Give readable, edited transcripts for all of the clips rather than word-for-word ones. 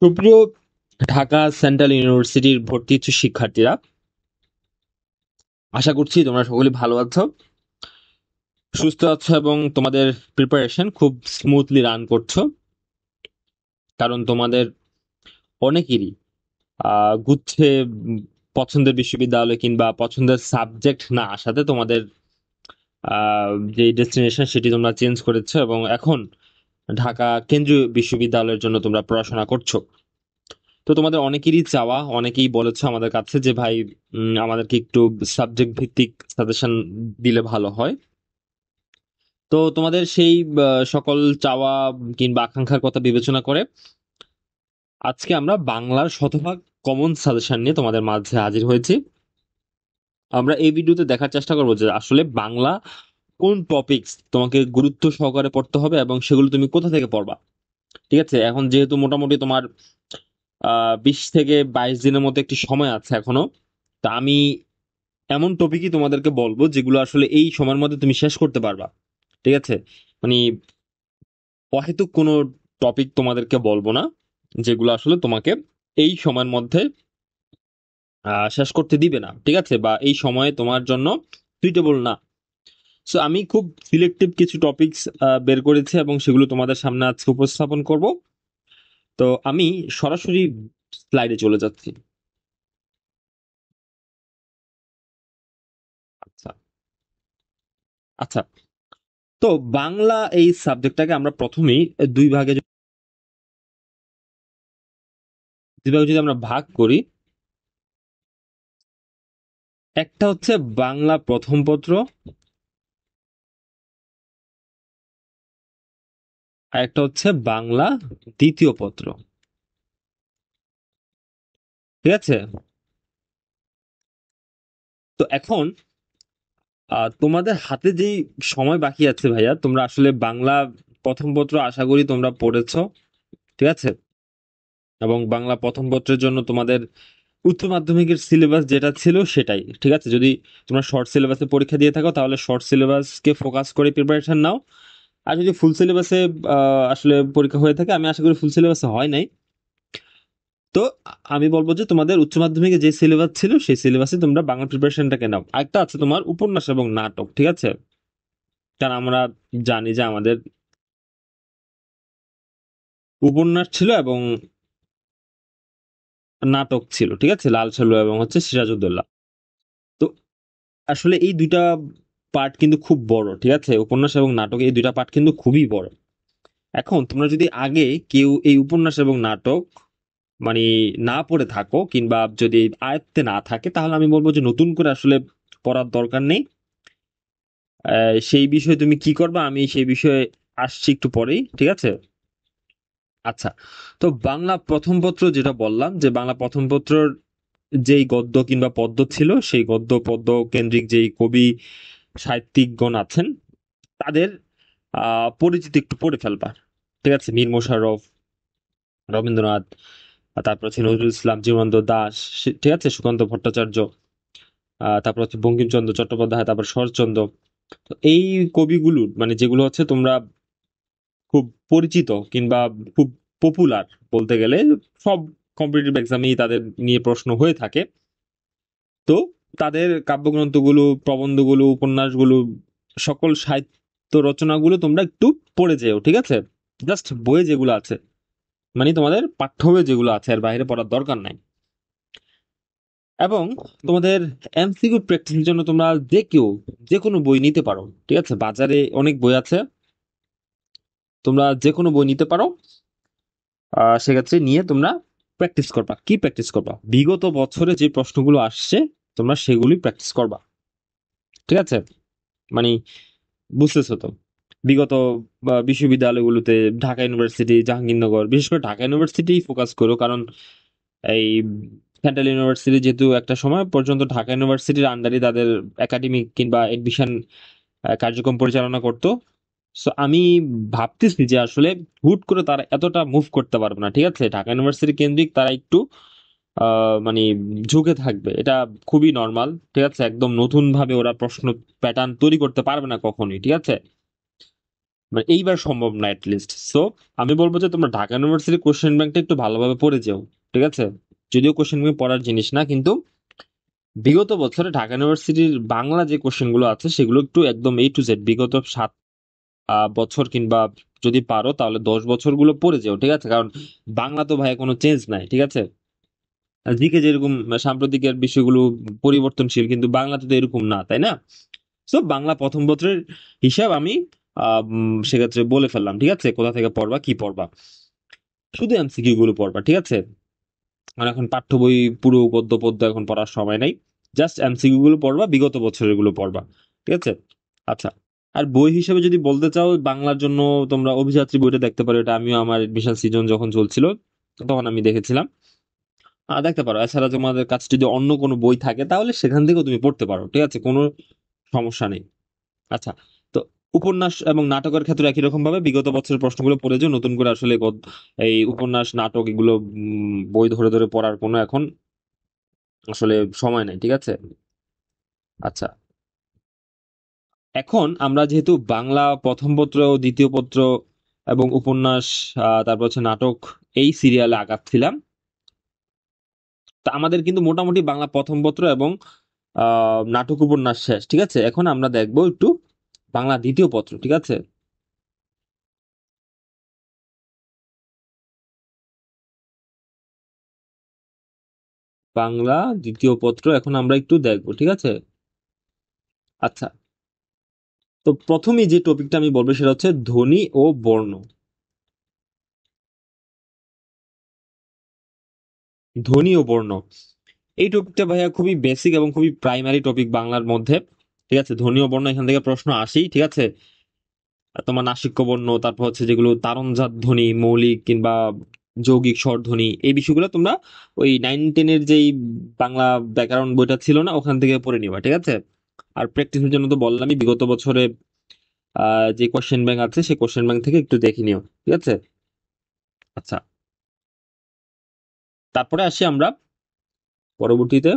সুপ্রিয় ঢাকা সেন্ট্রাল ইউনিভার্সিটির ভর্তি ইচ্ছুক শিক্ষার্থীরা, আশা করছি তোমরা সকলে ভালো আছো, সুস্থ আছো এবং তোমাদের প্রিপারেশন খুব স্মুথলি রান করছো। কারণ তোমাদের অনেকেরই গুচ্ছে পছন্দের বিশ্ববিদ্যালয় কিংবা পছন্দের সাবজেক্ট না আসাতে তোমাদের যে ডেস্টিনেশন সেটি তোমরা চেঞ্জ করেছো এবং এখন ঢাকা কেন্দ্রীয় বিশ্ববিদ্যালয়ের জন্য তোমরা পড়াশোনা করছো। তো তোমাদের অনেকেরই চাওয়া, অনেকেই বলেছে আমাদের কাছে যে ভাই আমাদেরকে একটু সাবজেক্ট ভিত্তিক সাজেশন দিলে ভালো হয়। তো তোমাদের সেই সকল চাওয়া কিংবা আকাঙ্ক্ষার কথা বিবেচনা করে আজকে আমরা বাংলার শতভাগ কমন সাজেশন নিয়ে তোমাদের মাঝে হাজির হয়েছি। আমরা এই ভিডিওতে দেখার চেষ্টা করবো যে আসলে বাংলা কোন টপিকস তোমাকে গুরুত্ব সহকারে পড়তে হবে এবং সেগুলো তুমি কোথা থেকে পড়বা। ঠিক আছে, এখন যেহেতু মোটামুটি তোমার 20 থেকে 22 দিনের মতো একটি সময় আছে এখনো, তা আমি এমন টপিকই তোমাদেরকে বলবো যেগুলো আসলে এই সময়ের মধ্যে তুমি শেষ করতে পারবা। ঠিক আছে, মানে অহেতুক কোনো টপিক তোমাদেরকে বলবো না যেগুলো আসলে তোমাকে এই সময়ের মধ্যে শেষ করতে দিবে না, ঠিক আছে, বা এই সময়ে তোমার জন্য সুইটেবল না। সো আমি খুব সিলেক্টিভ কিছু টপিকস বের করেছি এবং সেগুলো তোমাদের সামনে আজকে উপস্থাপন করব। তো আমি সরাসরি স্লাইডে চলে যাচ্ছি। আচ্ছা, আচ্ছা। তো বাংলা এই সাবজেক্টটাকে আমরা প্রথমেই দুই ভাগে যদি আমরা ভাগ করি, একটা হচ্ছে বাংলা প্রথম পত্র আর একটা হচ্ছে বাংলা দ্বিতীয় পত্র। ঠিক আছে, তো এখন তোমাদের হাতে যেই সময় বাকি আছে ভাইয়া, তোমরা আসলে বাংলা প্রথম পত্র আশা করি তোমরা পড়েছো। ঠিক আছে, এবং বাংলা প্রথম পত্রের জন্য তোমাদের উচ্চ মাধ্যমিকের সিলেবাস যেটা ছিল সেটাই ঠিক আছে। যদি তোমরা শর্ট সিলেবাসে পরীক্ষা দিয়ে থাকো তাহলে শর্ট সিলেবাসকে ফোকাস করে প্রিপারেশন নাও। আর যদি ফুল সিলেবাসে আসলে পরীক্ষা হয়ে থাকে, আমি আশা করি ফুল সিলেবাসে হয় নাই, তো আমি বলবো যে তোমাদের উচ্চ মাধ্যমিকে যে সিলেবাস ছিল সেই সিলেবাসে তোমরা বাংলা প্রিপারেশনটাকে নাও। আরেকটা আছে তোমার উপন্যাস এবং নাটক। ঠিক আছে, কারণ আমরা জানি যে আমাদের উপন্যাস ছিল এবং নাটক ছিল, ঠিক আছে, লাল সালু এবং হচ্ছে সিরাজউদ্দৌলা। তো আসলে এই দুইটা পার্ট কিন্তু খুব বড়, ঠিক আছে, উপন্যাস এবং নাটক এই দুইটা পার্ট কিন্তু খুবই বড়। এখন তোমরা যদি আগে কেউ এই উপন্যাস এবং নাটক মানে না পড়ে থাকো কিংবা যদি আয়ত্তে না থাকে, তাহলে আমি বলবো যে নতুন করে আসলে পড়ার দরকার নেই। সেই বিষয়ে তুমি কি করবা আমি সেই বিষয়ে আসছি একটু পরেই, ঠিক আছে। আচ্ছা, তো বাংলা প্রথম পত্র যেটা বললাম যে বাংলা প্রথম পত্রর যেই গদ্য কিংবা পদ্য ছিল সেই গদ্য পদ্য কেন্দ্রিক যেই কবি সাহিত্যিকগণ আছেন তাদের পরিচিতি একটু পড়ে ফেলবা। ঠিক আছে, মীর মশাররফ, রবীন্দ্রনাথ, তারপর হচ্ছে নজরুল ইসলাম, জীবনানন্দ দাশ, ঠিক আছে, সুকান্ত ভট্টাচার্য, তারপর হচ্ছে বঙ্কিমচন্দ্র চট্টোপাধ্যায়, তারপর শরৎচন্দ্র। তো এই কবিগুলোর মানে যেগুলো হচ্ছে তোমরা খুব পরিচিত কিংবা খুব পপুলার বলতে গেলে, সব কম্পিটিটিভ এক্সামেই তাদের নিয়ে প্রশ্ন হয়ে থাকে। তো তাদের কাব্যগ্রন্থগুলো, প্রবন্ধগুলো, উপন্যাসগুলো, সকল সাহিত্য রচনাগুলো তোমরা একটু পড়ে যেও। ঠিক আছে, জাস্ট বইয়ে যেগুলো আছে, মানে তোমাদের পাঠ্য বইয়ে যেগুলো আছে এর বাইরে পড়ার দরকার নাই। এবং তোমাদের এমসিকিউ প্র্যাকটিসের জন্য তোমরা যে কেউ যে কোনো বই নিতে পারো। ঠিক আছে, বাজারে অনেক বই আছে, তোমরা যে কোনো বই নিতে পারো। সেক্ষেত্রে নিয়ে তোমরা প্র্যাকটিস করবা। কি প্র্যাকটিস করবা? বিগত বছরে যে প্রশ্নগুলো আসছে তোমরা সেগুলি প্র্যাকটিস করবা। ঠিক আছে, মানে বুঝতেছো তো? বিগত বিশ্ববিদ্যালয়গুলোতে ঢাকা ইউনিভার্সিটি, জাহাঙ্গীরনগর, বিশেষ করে ঢাকা ইউনিভার্সিটি ফোকাস করো, কারণ এই সেন্ট্রাল ইউনিভার্সিটি যেহেতু একটা সময় পর্যন্ত ঢাকা ইউনিভার্সিটির আন্ডারে তাদের একাডেমিক কিংবা এডমিশন কার্যক্রম পরিচালনা করতো। সো আমি ভাবতেছি যে আসলে হুট করে তারা এতটা মুভ করতে পারবে না। ঠিক আছে, ঢাকা ইউনিভার্সিটি কেন্দ্রিক তারা একটু মানে ঝুঁকে থাকবে, এটা খুবই নর্মাল। ঠিক আছে, একদম নতুন ভাবে ওরা প্রশ্ন প্যাটার্ন তৈরি করতে পারবে না কখনোই। ঠিক আছে, মানে এইবার সম্ভব না লিস্ট। সো আমি বলবো যে তোমরা ঢাকা ইউনিভার্সিটির কোশ্চেন ব্যাংকটা একটু ভালোভাবে পড়ে যাও, ঠিক আছে? যদিও কোশ্চেন ব্যাংক পড়ার জিনিস না, কিন্তু বিগত বছরে ঢাকা ইউনিভার্সিটির বাংলা যে কোশ্চেন গুলো আছে সেগুলো একটু একদম A to Z বিগত 7 বছর, কিংবা যদি পারো তাহলে 10 বছর গুলো পড়ে যাও, ঠিক আছে? কারণ বাংলা তো ভাই কোনো চেঞ্জ নাই, ঠিক আছে? দিকে যেরকম সাম্প্রতিকের বিষয়গুলো পরিবর্তনশীল, কিন্তু বাংলাতে তো এরকম না, তাই না? সো বাংলা প্রথম পত্রের হিসাব আমি সেক্ষেত্রে বলে ফেললাম, ঠিক আছে? কোথা থেকে পড়বা, কি পড়বা, শুধু এমসিকিউ গুলো পড়বা, ঠিক আছে? মানে এখন পাঠ্য বই পুরো গদ্য পদ্য এখন পড়ার সময় নাই, জাস্ট এমসিকিউ গুলো পড়বা, বিগত বছরের গুলো পড়বা, ঠিক আছে? আচ্ছা, আর বই হিসেবে যদি বলতে চাও বাংলার জন্য, তোমরা অভিযাত্রী বইটা দেখতে পারো, এটা আমিও আমার এডমিশন সিজন যখন চলছিল তখন আমি দেখেছিলাম, দেখতে পারো। এছাড়া তোমাদের কাছে যদি অন্য কোনো বই থাকে তাহলে সেখান থেকেও তুমি পড়তে পারো, ঠিক আছে? কোনো সমস্যা নেই। আচ্ছা, তো উপন্যাস এবং নাটকের ক্ষেত্রে একই রকম ভাবে বিগত বছরের প্রশ্নগুলো পড়ে যাও, নতুন করে আসলে এই উপন্যাস নাটক এগুলো বই ধরে ধরে পড়ার কোনো এখন আসলে সময় নেই, ঠিক আছে? আচ্ছা, এখন আমরা যেহেতু বাংলা প্রথম পত্র, দ্বিতীয় পত্র এবং উপন্যাস, তারপর হচ্ছে নাটক, এই সিরিয়ালে আগাচ্ছিলাম, তা আমাদের কিন্তু মোটামুটি বাংলা প্রথম পত্র এবং নাটক উপন্যাস শেষ, ঠিক আছে? এখন আমরা দেখবো একটু বাংলা দ্বিতীয় পত্র, ঠিক আছে? বাংলা দ্বিতীয় পত্র এখন আমরা একটু দেখবো, ঠিক আছে? আচ্ছা, তো প্রথমেই যে টপিকটা আমি বলবো সেটা হচ্ছে ধ্বনি ও বর্ণ। ধ্বনি ও বর্ণ, এই টপিকটা ভাইয়া খুবই বেসিক এবং খুবই প্রাইমারি টপিক বাংলার মধ্যে, ঠিক আছে? ধ্বনি ও বর্ণ এখান থেকে প্রশ্ন আসেই, ঠিক আছে? আর তোমার নাসিক্য বর্ণ, তারপর হচ্ছে যেগুলো তারণজাত ধ্বনি, মৌলিক কিংবা যৌগিক স্বরধ্বনি, এই বিষয়গুলো তোমরা ওই 9-10-এর যেই বাংলা ব্যাকরণ বইটা ছিল না ওখান থেকে পড়ে নিবা, ঠিক আছে? আর প্র্যাকটিসের জন্য তো বললামই, বিগত বছরে যে কোশ্চেন ব্যাংক আছে সেই কোশ্চেন ব্যাংক থেকে একটু দেখে নিও, ঠিক আছে? আচ্ছা, তারপরে আসি আমরা পরবর্তীতে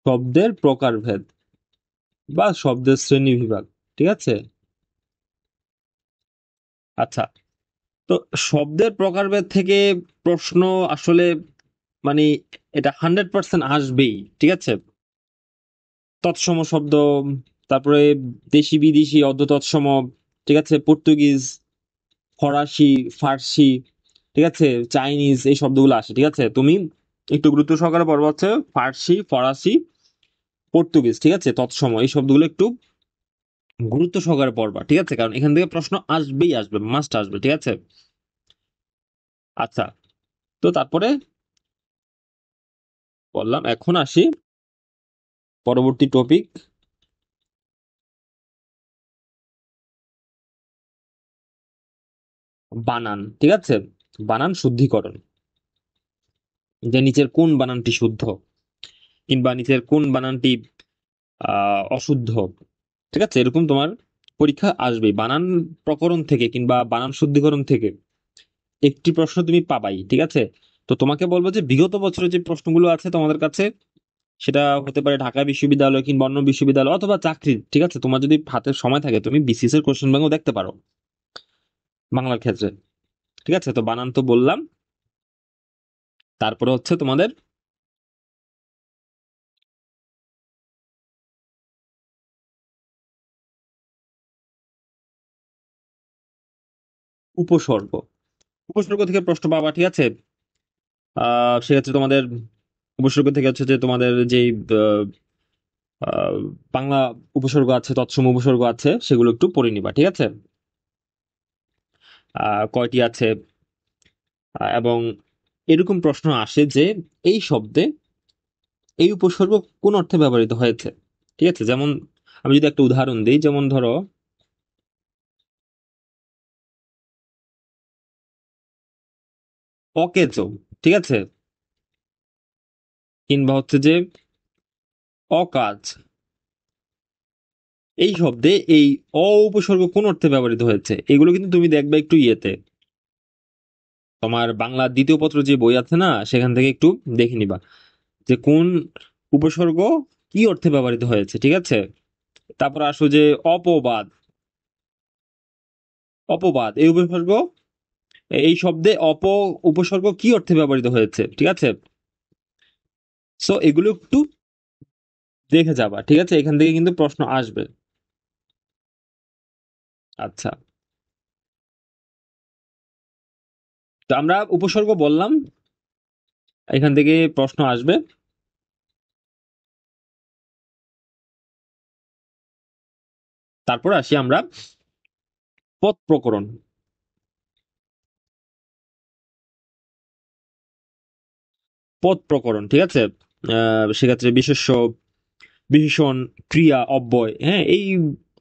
শব্দের প্রকারভেদ বা শব্দের শ্রেণী বিভাগ, ঠিক আছে? আচ্ছা, তো শব্দের প্রকারভেদ থেকে প্রশ্ন আসলে মানে এটা 100% আসবেই, ঠিক আছে? তৎসম শব্দ, তারপরে দেশি বিদেশি অর্ধ তৎসম, ঠিক আছে? পর্তুগিজ, ফরাসি, ফার্সি, ঠিক আছে? চাইনিজ, এই শব্দগুলো আসে, ঠিক আছে? তুমি একটু গুরুত্ব সহকারে পড়বা হচ্ছে ফার্সি, ফরাসি, পর্তুগিজ, ঠিক আছে? তৎসম, এই শব্দগুলো একটু গুরুত্ব সহকারে পড়বা, ঠিক আছে? কারণ এখান থেকে প্রশ্ন আসবেই আসবে, মাস্ট আসবে, ঠিক আছে? আচ্ছা, তো তারপরে বললাম, এখন আসি পরবর্তী টপিক, বানান, ঠিক আছে? বানান শুদ্ধিকরণ, যে নিচের কোন বানানটি শুদ্ধ কিংবা নিচের কোন বানানটি অশুদ্ধ, ঠিক আছে? এরকম তোমার পরীক্ষা আসবে বানান প্রকরণ থেকে কিংবা বানান শুদ্ধিকরণ থেকে একটি প্রশ্ন তুমি পাবাই, ঠিক আছে? তো তোমাকে বলবো যে বিগত বছরের যে প্রশ্নগুলো আছে তোমাদের কাছে, সেটা হতে পারে ঢাকা বিশ্ববিদ্যালয় কিংবা অন্য বিশ্ববিদ্যালয় অথবা চাকরি, ঠিক আছে? তোমার যদি হাতে সময় থাকে তুমি বিসিএস এর কোশ্চেন ব্যাংকও দেখতে পারো বাংলার ক্ষেত্রে, ঠিক আছে? তো বানান তো বললাম, তারপরে হচ্ছে তোমাদের উপসর্গ। উপসর্গ থেকে প্রশ্ন পাবা, ঠিক আছে? সেক্ষেত্রে তোমাদের উপসর্গ থেকে হচ্ছে যে তোমাদের যেই আহ, আহ, বাংলা উপসর্গ আছে, তৎসম উপসর্গ আছে, সেগুলো একটু পড়ে নিবা, ঠিক আছে? কয়টি আছে, এবং এরকম প্রশ্ন আসে যে এই শব্দে এই উপসর্গ কোন অর্থে ব্যবহৃত হয়েছে, ঠিক আছে? যেমন আমি যদি একটা উদাহরণ দিই, যেমন ধরো অকেজো, ঠিক আছে? কিংবা হচ্ছে যে অকাজ, এই শব্দে এই উপসর্গ কোন অর্থে ব্যবহৃত হয়েছে, এগুলো কিন্তু তুমি দেখবে একটু ইয়েতে, তোমার বাংলা দ্বিতীয় পত্র যে বই আছে না সেখান থেকে একটু দেখে নিবা। যে কোন উপসর্গ কি অর্থে ব্যবহৃত হয়েছে, ঠিক আছে? তারপর আসো যে অপবাদ। অপবাদ এই উপসর্গ, এই শব্দে উপসর্গ কি অর্থে ব্যবহৃত হয়েছে, ঠিক আছে? সো এগুলো একটু দেখে যাবা, ঠিক আছে? এখান থেকে কিন্তু প্রশ্ন আসবে। আচ্ছা, তো আমরা উপসর্গ বললাম, এখান থেকে প্রশ্ন আসবে। তারপর আসি আমরা পদ প্রকরণ। পদ প্রকরণ, ঠিক আছে? সেক্ষেত্রে বিশেষ্য, বিশেষণ, ক্রিয়া, অব্যয়, হ্যাঁ, এই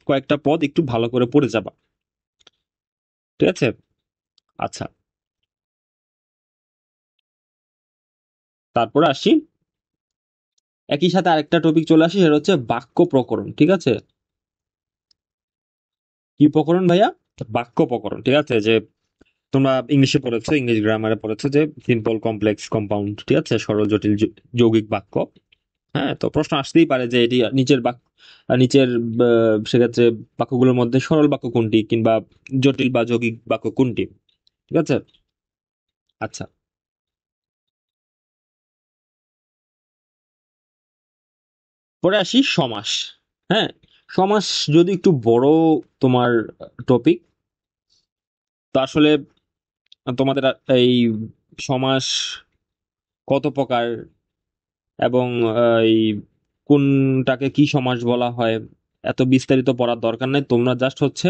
কয়েকটা পদ একটু ভালো করে পড়ে যাবা, ঠিক আছে? আচ্ছা, তারপরে আসি, একই সাথে আরেকটা টপিক চলে আসি, সেটা হচ্ছে বাক্য প্রকরণ, ঠিক আছে? কি প্রকরণ ভাইয়া? বাক্য প্রকরণ, ঠিক আছে? যে তোমরা ইংলিশে পড়েছো, ইংলিশ গ্রামারে পড়েছো যে সিম্পল, কমপ্লেক্স, কম্পাউন্ড, ঠিক আছে? সরল, জটিল, যৌগিক বাক্য। হ্যাঁ, তো প্রশ্ন আসতেই পারে যে এটি নিচের বাক্য, নিচের সেক্ষেত্রে বাক্যগুলোর মধ্যে সরল বাক্য কোনটি, কিংবা জটিল বা যৌগিক বাক্য কোনটি, ঠিক আছে? আচ্ছা, পরে আসি সমাস। হ্যাঁ, সমাস যদি একটু বড় তোমার টপিক, তো আসলে তোমাদের এই সমাস কত প্রকার, এবং এই কোনটাকে কি সমাস বলা হয়, এত বিস্তারিত পড়ার দরকার নেই। তোমরা জাস্ট হচ্ছে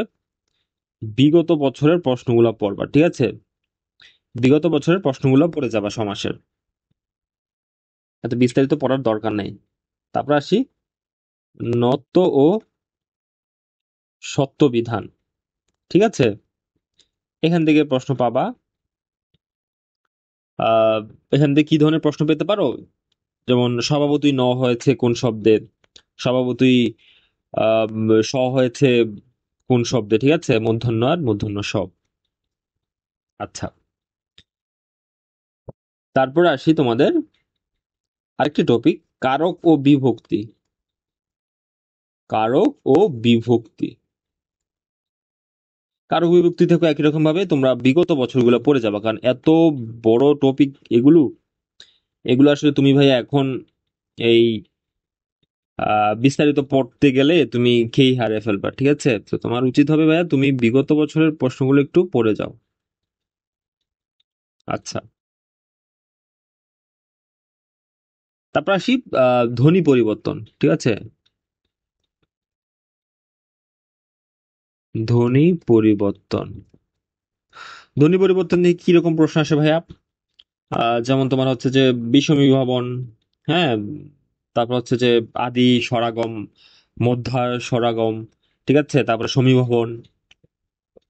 বিগত বছরের প্রশ্নগুলো পড়বা, ঠিক আছে? বিগত বছরের প্রশ্নগুলো পড়ে যাবা সমাসের, এত বিস্তারিত পড়ার দরকার নেই। তারপর আসি নত্য ও সত্য বিধান, ঠিক আছে? এখান থেকে প্রশ্ন পাবা। আহ এখান থেকে কি ধরনের প্রশ্ন পেতে পারো? যেমন স্বভাবতই ন হয়েছে কোন শব্দের, স্বভাবতই স হয়েছে কোন শব্দে, ঠিক আছে? মূর্ধন্য আর মূর্ধন্য স। আচ্ছা, তারপরে আসি তোমাদের আরেকটি টপিক, কারক ও বিভক্তি। কারক ও বিভক্তি, কারক বিভক্তি থেকে একই রকম ভাবে তোমরা বিগত বছরগুলো পড়ে যাবে, কারণ এত বড় টপিক এগুলো। এগুলো আসলে তুমি ভাইয়া এখন এই বিস্তারিত পড়তে গেলে তুমি খেই হারিয়ে ফেলবা, ঠিক আছে? তো তোমার উচিত হবে ভাইয়া তুমি বিগত বছরের প্রশ্নগুলো একটু পড়ে যাও। আচ্ছা, তারপর আসি ধ্বনি পরিবর্তন, ঠিক আছে? ধ্বনি পরিবর্তন, ধ্বনি পরিবর্তন নিয়ে কি রকম প্রশ্ন আসে ভাইয়া? যেমন তোমার হচ্ছে যে বিষমী ভবন, হ্যাঁ, তারপর হচ্ছে যে আদি স্বরাগম, মধ্যা স্বরাগম, ঠিক আছে? তারপর সমীভবন,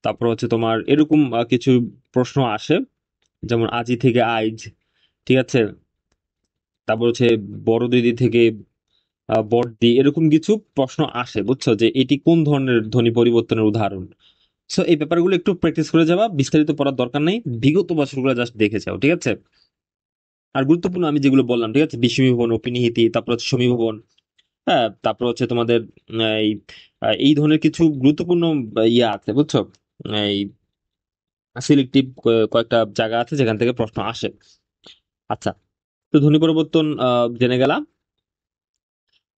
তারপর হচ্ছে তোমার এরকম কিছু প্রশ্ন আসে, যেমন আজি থেকে আইজ, ঠিক আছে? তারপর হচ্ছে বড় দিদি থেকে বড়দি, এরকম কিছু প্রশ্ন আসে, বুঝছো, যে এটি কোন ধরনের ধ্বনি পরিবর্তনের উদাহরণ। সো এই ব্যাপারগুলো একটু প্র্যাকটিস করে যাবা, বিস্তারিত পড়ার দরকার নেই, বিগত বছরগুলো জাস্ট দেখে যাও, ঠিক আছে? আর গুরুত্বপূর্ণ আমি যেগুলো বললাম, ঠিক আছে, বিস্মী ভবন, অপিনিহিতি, তারপর হচ্ছে সমীভবন, হ্যাঁ, তারপর হচ্ছে তোমাদের এই এই ধরনের কিছু গুরুত্বপূর্ণ ইয়ে আছে, বুঝছো? এই সিলেক্টিভ কয়েকটা জায়গা আছে যেখান থেকে প্রশ্ন আসে। আচ্ছা, তো ধ্বনি পরিবর্তন জেনে গেলাম।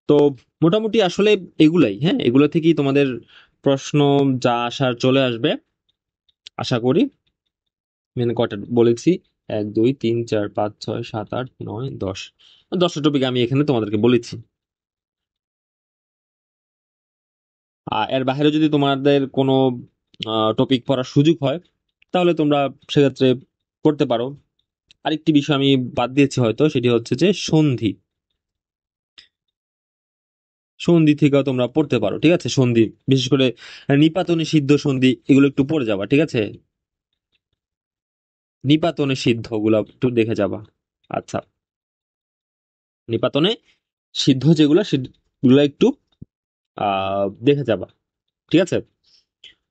তো মোটামুটি আসলে এগুলাই, হ্যাঁ, এগুলো থেকেই তোমাদের প্রশ্ন যা আসার চলে আসবে আশা করি। মানে কটা বলেছি? 1 2 3 4 5 6 7 8 9 10, 10টা টপিক আমি এখানে তোমাদেরকে বলেছি। এর বাইরে যদি তোমাদের কোনো টপিক পড়ার সুযোগ হয়, তাহলে তোমরা সেক্ষেত্রে করতে পারো। আরেকটি বিষয় আমি বাদ দিয়েছি হয়তো, সেটি হচ্ছে যে সন্ধি। সন্ধি থেকেও তোমরা পড়তে পারো, ঠিক আছে? সন্ধি, বিশেষ করে নিপাতনে সিদ্ধ সন্ধি, এগুলো একটু পড়ে যাবা, ঠিক আছে? নিপাতনে সিদ্ধ গুলো একটু দেখে যাবা। আচ্ছা, নিপাতনে সিদ্ধ যেগুলো সেগুলো একটু দেখে যাবা, ঠিক আছে?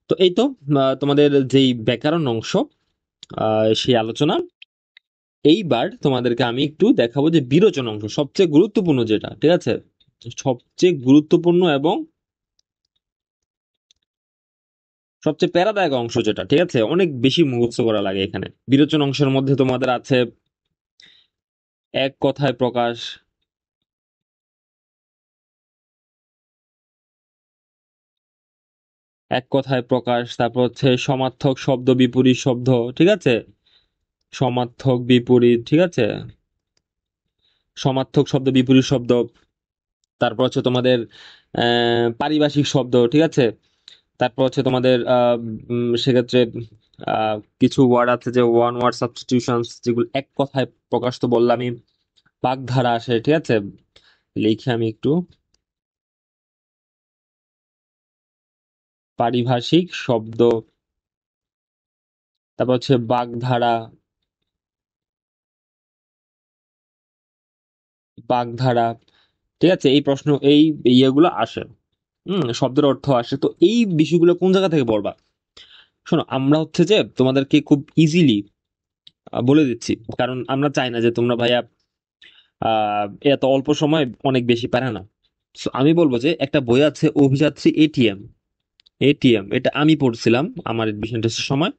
তো এই তো তোমাদের যেই ব্যাকরণ অংশ, সেই আলোচনা এইবার তোমাদেরকে আমি একটু দেখাবো যে বিরোচন অংশ সবচেয়ে গুরুত্বপূর্ণ যেটা, ঠিক আছে, সবচেয়ে গুরুত্বপূর্ণ এবং সবচেয়ে প্যারাদায়ক অংশ যেটা, ঠিক আছে, অনেক বেশি মুখস্থ করা লাগে এখানে। বিরোচন অংশের মধ্যে তোমাদের আছে এক কথায় প্রকাশ, এক কথায় প্রকাশ, তারপর হচ্ছে সমার্থক শব্দ, বিপরীত শব্দ, ঠিক আছে, সমার্থক বিপরীত, ঠিক আছে, সমার্থক শব্দ বিপরীত শব্দ, তারপর হচ্ছে তোমাদের পারিভাষিক শব্দ, ঠিক আছে, তারপর হচ্ছে তোমাদের সেক্ষেত্রে কিছু ওয়ার্ড আছে যে ওয়ান ওয়ার্ড সাবস্টিটিউশনস, যেগুলো এক কথায় প্রকাশ তো বললামই। বাগধারা আসে, ঠিক আছে, লিখে আমি একটু, পারিভাষিক শব্দ, তারপর হচ্ছে বাগধারা, বাগধারা, ঠিক আছে, এই প্রশ্ন এই ইয়েগুলো আসে। শব্দের অর্থ আসে, তো এই বিষয়গুলো কোন জায়গা থেকে পড়বা? শোনো, আমরা হচ্ছে যে তোমাদেরকে খুব ইজিলি বলে দিচ্ছি, কারণ আমরা চাই না যে তোমরা ভাইয়া এত অল্প সময় অনেক বেশি পারে না। So, আমি বলবো যে একটা বই আছে অভিযাত্রী এটিএম, এটিএম এটা আমি পড়ছিলাম আমার এডমিশন টেস্টের সময়।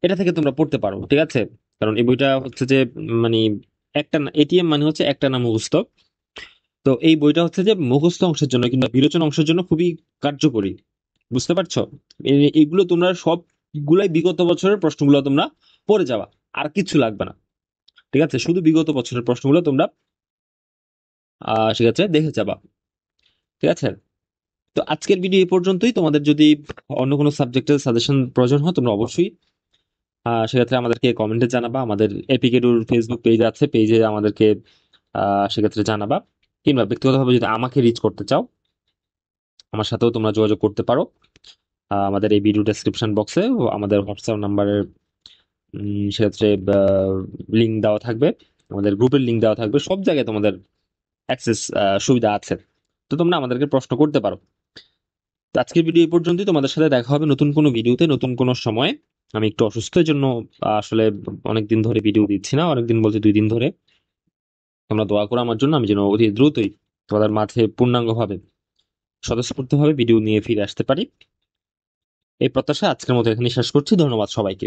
এটা থেকে তোমরা পড়তে পারো, ঠিক আছে, কারণ এই বইটা হচ্ছে যে মানে একটা এটিএম মানে হচ্ছে একটা না মুখস্থ। তো এই বইটা হচ্ছে যে মুখস্থ অংশের জন্য কিংবা বিরোচন অংশের জন্য খুবই কার্যকরী। বুঝতে পারছো? এগুলো তোমরা সবগুলাই বিগত বছরের প্রশ্নগুলো তোমরা পড়ে যাওয়া, আর কিছু লাগবে না, ঠিক আছে, শুধু বিগত বছরের প্রশ্নগুলো তোমরা ঠিক আছে দেখে যাবা, ঠিক আছে। তো আজকের ভিডিও এই পর্যন্তই। তোমাদের যদি অন্য কোনো সাবজেক্টের সাজেশন প্রয়োজন হয় তোমরা অবশ্যই সেক্ষেত্রে আমাদেরকে কমেন্টে জানাবা। আমাদের এপিকেডুর ফেসবুক পেজ আছে, পেজে আমাদেরকে সেক্ষেত্রে জানাবা, কিংবা ব্যক্তিগতভাবে যদি আমাকে রিচ করতে চাও আমার সাথেও তোমরা যোগাযোগ করতে পারো। আমাদের এই ভিডিও ডেসক্রিপশন বক্সে আমাদের হোয়াটসঅ্যাপ নাম্বারের সেক্ষেত্রে লিঙ্ক দেওয়া থাকবে, আমাদের গ্রুপের লিঙ্ক দেওয়া থাকবে, সব জায়গায় তোমাদের অ্যাক্সেস সুবিধা আছে। তো তোমরা আমাদেরকে প্রশ্ন করতে পারো। তো আজকের ভিডিও এই পর্যন্তই। তোমাদের সাথে দেখা হবে নতুন কোনো ভিডিওতে, নতুন কোনো সময়। আমি একটু অসুস্থ, এর জন্য আসলে অনেকদিন ধরে ভিডিও দিচ্ছি না, অনেকদিন বলতে 2 দিন ধরে। তোমরা দোয়া করো আমার জন্য, আমি যেন অতি দ্রুতই তোমাদের মাঝে পূর্ণাঙ্গভাবে স্বতঃস্ফূর্তভাবে ভিডিও নিয়ে ফিরে আসতে পারি। এই প্রত্যাশা আজকের মতো এখানে শেষ করছি। ধন্যবাদ সবাইকে।